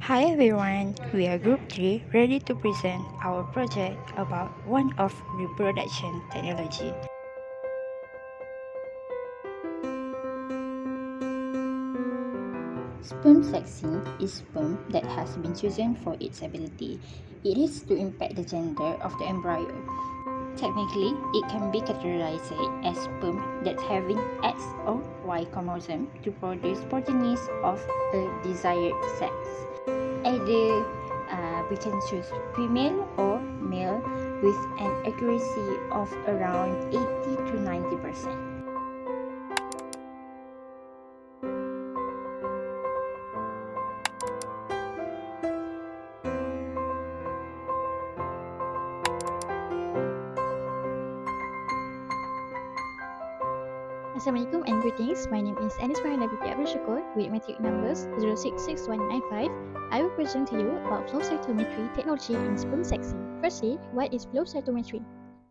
Hi everyone, we are Group 3 ready to present our project about one of reproduction technology. Sperm sexing is sperm that has been chosen for its ability. It is to impact the gender of the embryo. Technically, it can be categorized as sperm that's having X or Y chromosome to produce proteins of a desired sex. Either we can choose female or male with an accuracy of around 80 to 90%. Assalamualaikum and greetings. My name is FARHANA binti SHUKUR with metric numbers 066195. I will present to you about flow cytometry technology in sperm sexing. Firstly, what is flow cytometry?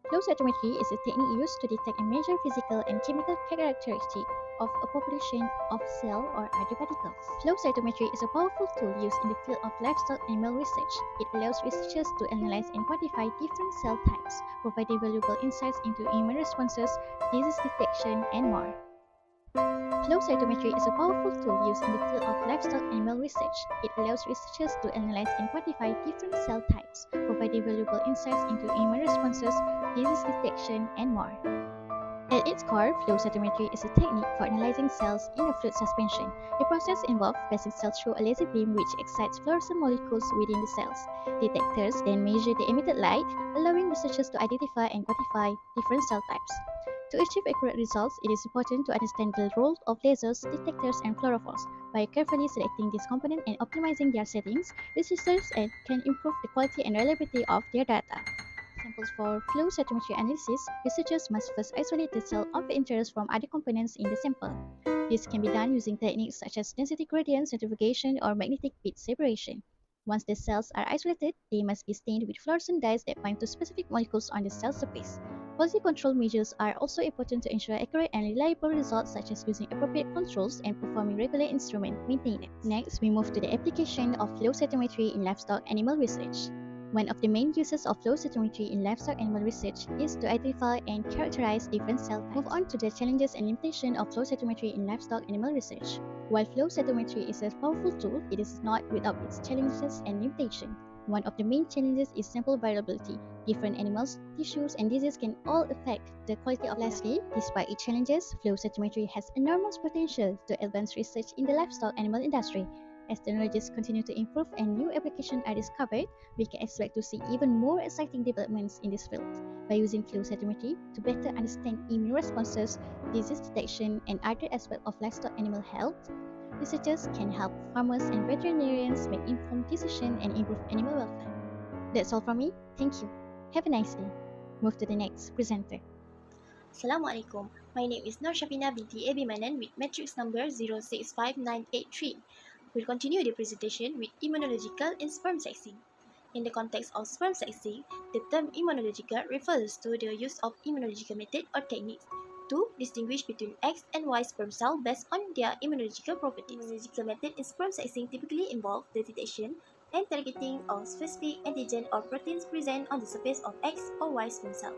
Flow cytometry is a technique used to detect and measure physical and chemical characteristics of a population of cell or other particles. Flow cytometry is a powerful tool used in the field of livestock animal research. It allows researchers to analyze and quantify different cell types, providing valuable insights into immune responses, disease detection, and more. Flow cytometry is a powerful tool used in the field of livestock animal research. It allows researchers to analyze and quantify different cell types, providing valuable insights into immune responses, disease detection, and more. At its core, flow cytometry is a technique for analyzing cells in a fluid suspension. The process involves passing cells through a laser beam which excites fluorescent molecules within the cells. Detectors then measure the emitted light, allowing researchers to identify and quantify different cell types. To achieve accurate results, it is important to understand the role of lasers, detectors, and fluorophores. By carefully selecting these components and optimizing their settings, researchers can improve the quality and reliability of their data. Samples for flow cytometry analysis, researchers must first isolate the cell of interest from other components in the sample. This can be done using techniques such as density gradient centrifugation or magnetic bead separation. Once the cells are isolated, they must be stained with fluorescent dyes that bind to specific molecules on the cell surface. Quality control measures are also important to ensure accurate and reliable results, such as using appropriate controls and performing regular instrument maintenance. Next, we move to the application of flow cytometry in livestock animal research. One of the main uses of flow cytometry in livestock animal research is to identify and characterize different cell types. Move on to the challenges and limitations of flow cytometry in livestock animal research. While flow cytometry is a powerful tool, it is not without its challenges and limitations. One of the main challenges is sample variability. Different animals, tissues, and diseases can all affect the quality of lastly. Despite its challenges, flow cytometry has enormous potential to advance research in the livestock animal industry. As technologies continue to improve and new applications are discovered, we can expect to see even more exciting developments in this field. By using flow cytometry to better understand immune responses, disease detection, and other aspects of livestock animal health, researchers can help farmers and veterinarians make informed decisions and improve animal welfare. That's all from me. Thank you. Have a nice day. Move to the next presenter. Assalamualaikum. My name is SHAFINA binti MANAN with matrix number 065983. We'll continue the presentation with immunological and sperm sexing. In the context of sperm sexing, the term immunological refers to the use of immunological method or techniques to distinguish between X and Y sperm cell based on their immunological properties. Immunological method in sperm sexing typically involve the detection and targeting of specific antigen or proteins present on the surface of X or Y sperm cell.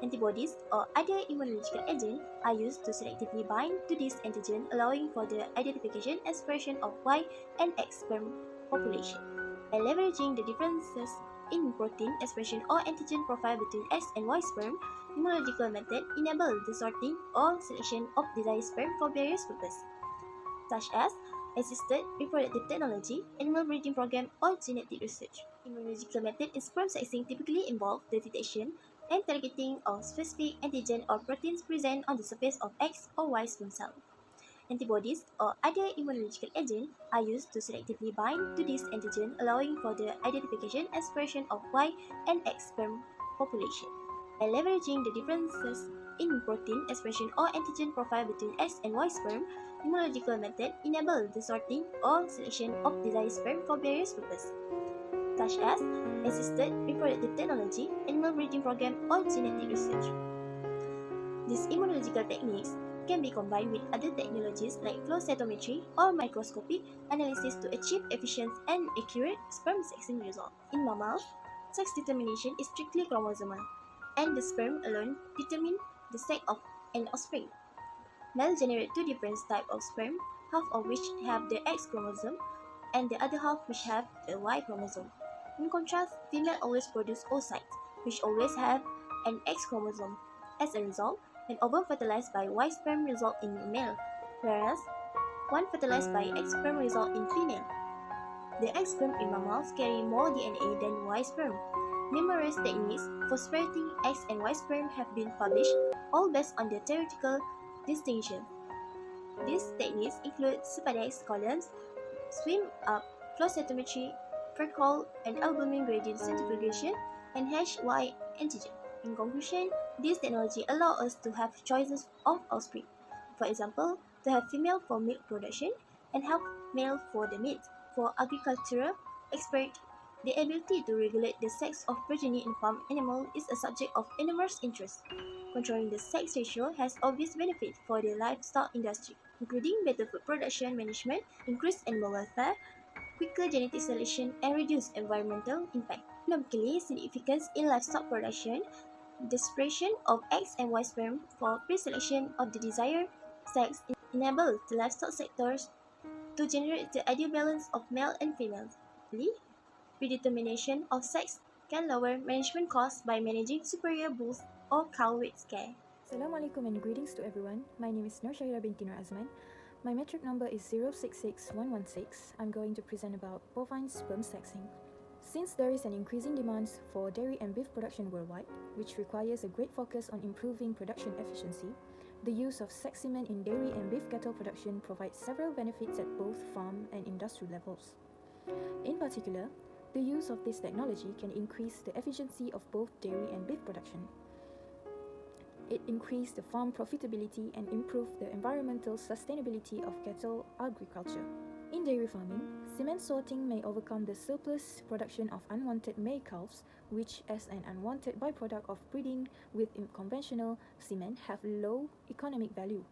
Antibodies or other immunological agents are used to selectively bind to this antigen, allowing for the identification and expression of Y and X sperm population. By leveraging the differences in protein expression or antigen profile between X and Y sperm, immunological method enable the sorting or selection of desired sperm for various purposes, such as assisted reproductive technology, animal breeding program, or genetic research. Immunological method in sperm sexing typically involve the detection and targeting of specific antigen or proteins present on the surface of X or Y sperm cell. Antibodies or other immunological agents are used to selectively bind to this antigen, allowing for the identification and expression of Y and X sperm population. By leveraging the differences in protein expression or antigen profile between X and Y sperm, immunological method enable the sorting or selection of desired sperm for various purposes, such as assisted reproductive technology, animal breeding program, or genetic research. These immunological techniques can be combined with other technologies like flow cytometry or microscopic analysis to achieve efficient and accurate sperm sexing results. In mammals, sex determination is strictly chromosomal, and the sperm alone determine the sex of an offspring. Males generate two different types of sperm, half of which have the X chromosome and the other half which have the Y chromosome. In contrast, female always produce oocytes, which always have an X chromosome. As a result, an ovum fertilized by Y sperm result in male, whereas one fertilized by X sperm result in female. The X sperm in mammals carry more DNA than Y sperm. Numerous techniques for separating X and Y sperm have been published, all based on the theoretical distinction. These techniques include Sperdex columns, swim up, flow cytometry, Frecol and albumin gradient centrifugation, and HY antigen. In conclusion, this technology allows us to have choices of offspring. For example, to have female for milk production and have male for the meat. For agricultural experts, the ability to regulate the sex of progeny in farm animals is a subject of enormous interest. Controlling the sex ratio has obvious benefits for the livestock industry, including better food production management, increased animal welfare, quicker genetic selection, and reduced environmental impact. Economically significance in livestock production, the separation of X and Y sperm for pre-selection of the desired sex enables the livestock sectors to generate the ideal balance of male and female. Predetermination of sex can lower management costs by managing superior bulls or cow with care. Assalamualaikum and greetings to everyone. My name is SHAHIRAH binti AZMAN. My metric number is 066116. I'm going to present about bovine sperm sexing. Since there is an increasing demand for dairy and beef production worldwide, which requires a great focus on improving production efficiency, the use of sex semen in dairy and beef cattle production provides several benefits at both farm and industry levels. In particular, the use of this technology can increase the efficiency of both dairy and beef production. It increased the farm profitability and improved the environmental sustainability of cattle agriculture. In dairy farming, semen sorting may overcome the surplus production of unwanted male calves, which, as an unwanted byproduct of breeding with conventional semen, have low economic value.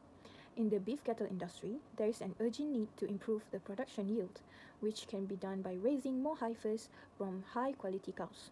In the beef cattle industry, there is an urgent need to improve the production yield, which can be done by raising more heifers from high-quality cows,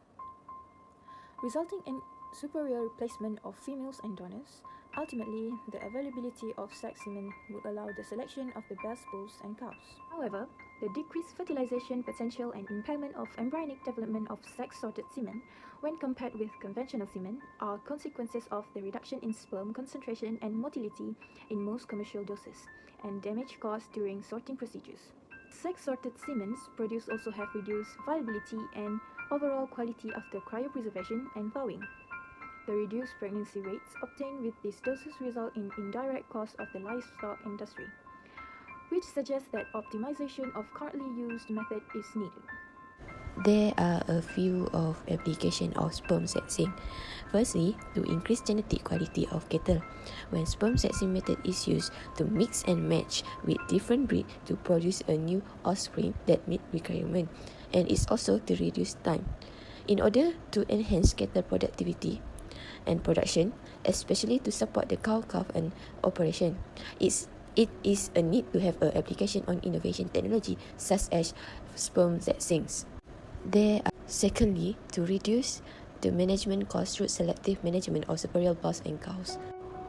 resulting in superior replacement of females and donors. Ultimately, the availability of sex semen would allow the selection of the best bulls and cows. However, the decreased fertilization potential and impairment of embryonic development of sex-sorted semen when compared with conventional semen are consequences of the reduction in sperm concentration and motility in most commercial doses and damage caused during sorting procedures. Sex-sorted semens produced also have reduced viability and overall quality after cryopreservation and thawing. The reduced pregnancy rates obtained with these doses result in indirect costs of the livestock industry, which suggests that optimization of currently used method is needed. There are a few of application of sperm sexing. Firstly, to increase genetic quality of cattle. When sperm sexing method is used to mix and match with different breed to produce a new offspring that meet requirement, and it's also to reduce time. In order to enhance cattle productivity and production, especially to support the cow-calf and operation, it is a need to have an application on innovation technology such as sperm sexing. Secondly, to reduce the management cost through selective management of superior bulls and cows.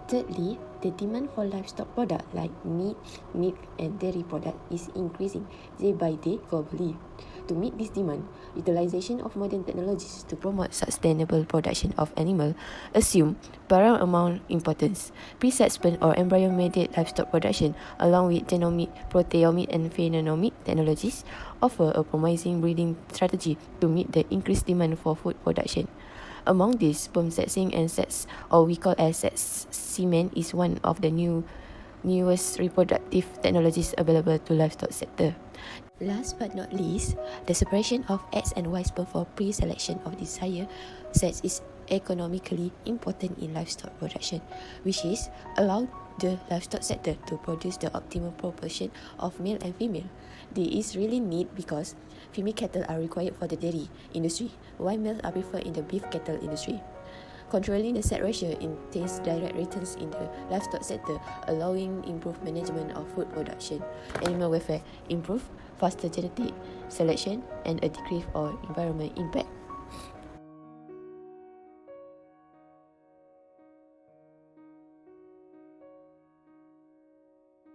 Thirdly, the demand for livestock product like meat, milk and dairy product is increasing day by day globally. To meet this demand, utilization of modern technologies to promote sustainable production of animal assume paramount importance. Preset sperm or embryo-mediated livestock production, along with genomic, proteomic and phenomic technologies, offer a promising breeding strategy to meet the increased demand for food production. Among these, sperm sexing and sex, or we call as sex semen, is one of the newest reproductive technologies available to livestock sector. Last but not least, the separation of X and Y sperm for pre-selection of desired sex is economically important in livestock production, which is allow the livestock sector to produce the optimal proportion of male and female. This is really neat because female cattle are required for the dairy industry, while males are preferred in the beef cattle industry. Controlling the set ratio entails direct returns in the livestock sector, allowing improved management of food production, animal welfare, improved faster genetic selection, and a decrease of environmental impact.